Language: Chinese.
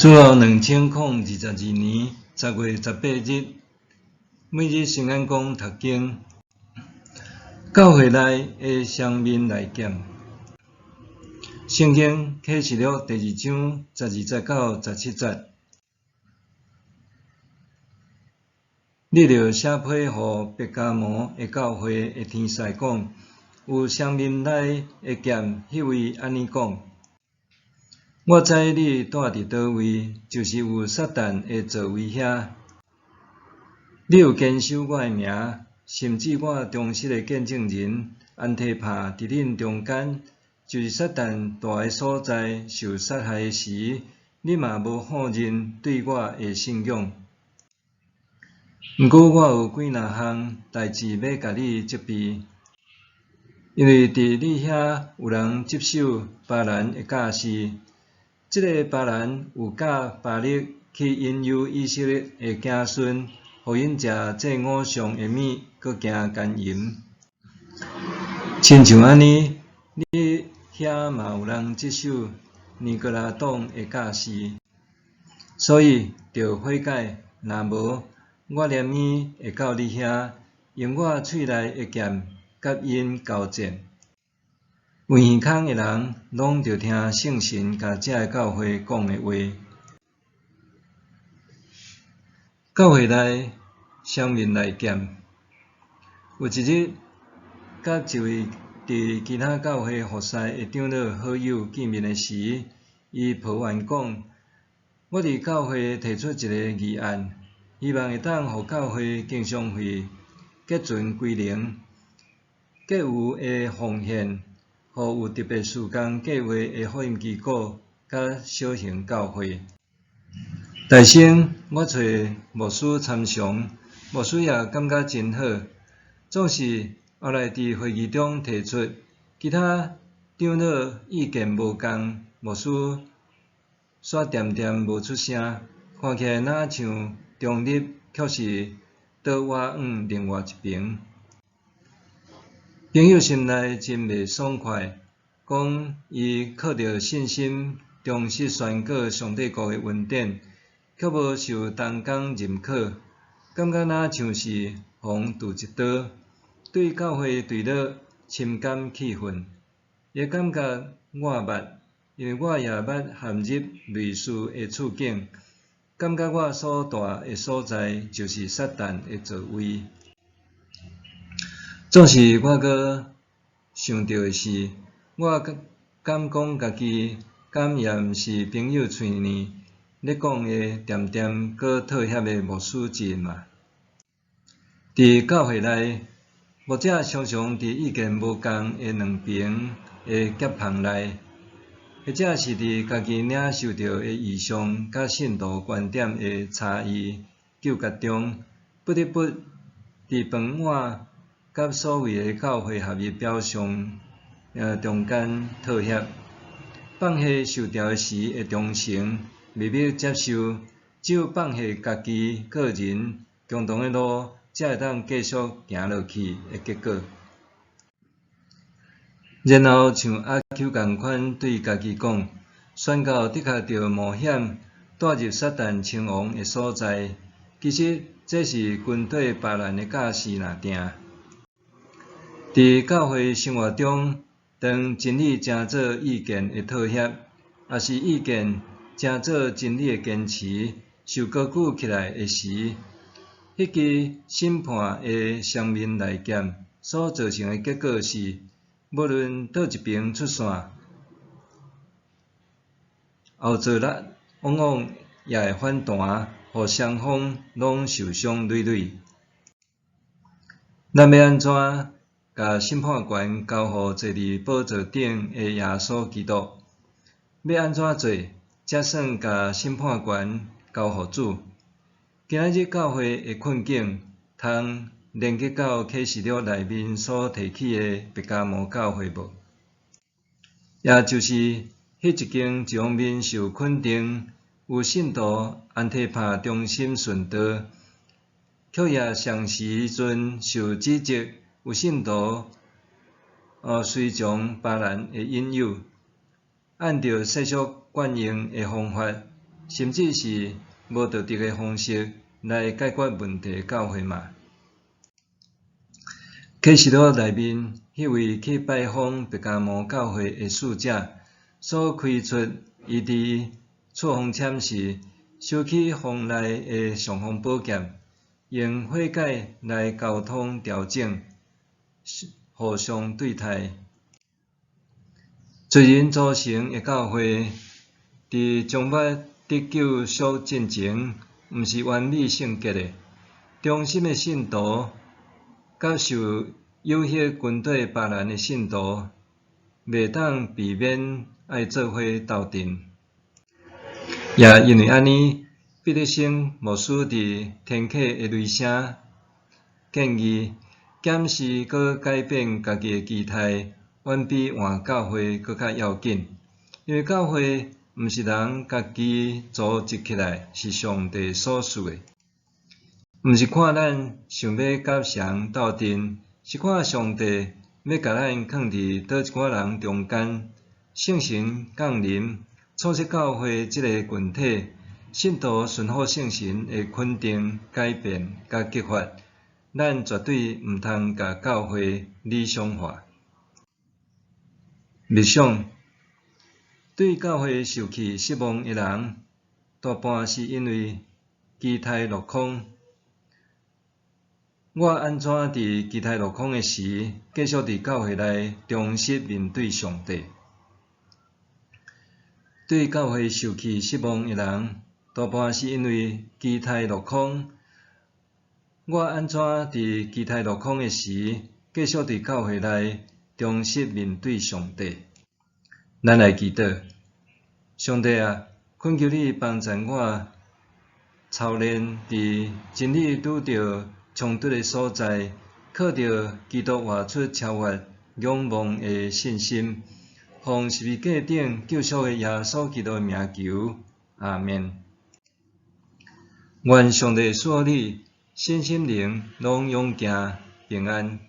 自2022年10月18日，每日圣安宫读经，教会内的双面来检。圣经启示录第2章12节到17节。你着写批予别加摩的教会的天使讲，有双面来的剑，迄位安尼讲。我知你住伫倒位，就是有撒旦的座位遐。你有坚守我的名，甚至我忠实的见证人安提帕伫恁中间，就是撒旦住的所在，受杀害时，你嘛无否认对我的信仰。毋过我有几若项代志要甲你责备，因为伫你遐有人接受巴兰的教示。这个巴兰有假巴力去引诱以色列的子孙，互因食祭偶像的物，搁行奸淫。亲像安尼，你遐嘛有人接受尼哥拉党的教示，所以着悔改。若无，我连咪会到你遐，用我喙内的剑甲因交战。有耳孔的人，拢着听圣神甲这个教会讲的话。教会内双面来剑。有一日，甲一位伫其他教会服侍的长老好友见面的时，伊抱怨讲：我伫教会提出一个议案，希望会当互教会经常会结存归零，结余的奉献。互有特别事工计划的福音机构甲小型教会。大先，我找牧师参详，牧师也感觉真好。总是后来伫会议中提出，其他长老意见无共，牧师煞恬恬无出声，看起来若像中立，却是倒我往另外一边。朋友心内真袂爽快，讲伊靠着信心忠实宣告上帝国的恩典，却无受同工认可，感觉若像是互渡一刀，对教会队落深感气愤。也感觉我捌，因为我也捌陷入类似的处境，感觉我所住的所在就是撒旦的座位。总是我搁想到的是，我敢讲家己敢也毋是朋友嘴呢咧讲的恬恬搁妥协的牧师之嘛。伫教会内，牧者常常伫意见无共的两边的结盟内，或者是伫家己领受到的异象甲信徒观点的差异纠结中，不得不伫饭碗甲所谓的教会合一表象中间妥协，放下受调时的忠诚，未必接受，只有放下家己个人共同的路，才会当继续行落去的结果。然后像阿 Q 共款对家己讲，宣教的确着冒险，带入撒旦称王的所在。其实这是军队巴兰的教示若定。伫教会生活中，当真理成做意见的妥协，也是意见成做真理的坚持，受高举起来的时，迄支审判的双面来剑所造成的结果是，无论倒一边出线，后座力往往也会反弹，互双方拢受伤累累。咱要安怎甲审判权交互坐伫宝座顶的耶稣基督？要安怎做，才算甲审判权交互主？今仔日教会的困境，通连结到启示录内面所提起的别加摩教会无？也就是迄一间一方面受肯定，有信徒安提帕忠心顺道，却也上时阵受指责。有信徒随从巴兰的引诱，按照世俗惯用的方法，甚至是无道德的方式来解决问题的教会嘛？启示录内面迄位去拜访白加摩教会的使者所开出伊伫触风签时收起风内的尚方宝剑，用火解来沟通调整，互相对待。罪人组成的教会，伫将要得救赎进前，毋是完美圣洁的。忠心的信徒，甲受有迄军队别人的信徒，袂当避免爱做伙斗阵。也因为安尼，彼得生牧师伫天启的雷声建议检视佮改变家己的姿态，远比换教会佮较要紧。因为教会毋是人家己组织起来，是上帝所赐的。毋是看咱想要甲谁斗阵，是看上帝要甲咱放伫倒一寡人中间。圣神降临，促使教会即个群体，信徒顺服圣神的肯定、改变甲激发。咱绝对毋通甲教会理想化。默想，对教会受气失望的人，大半是因为期待落空。我安怎伫期待落空的时，继续伫教会内忠实面对上帝？对教会受气失望的人，大半是因为期待落空。我安怎伫期待落空的时，继续伫教会内忠实面对上帝？咱来祈祷，上帝啊，恳求你帮助我操练伫真理拄着冲突的所在，靠着基督活出超越仰望的信心，奉十字架顶救赎的耶稣基督的名求，阿们。愿上帝赐你身心灵拢永行平安。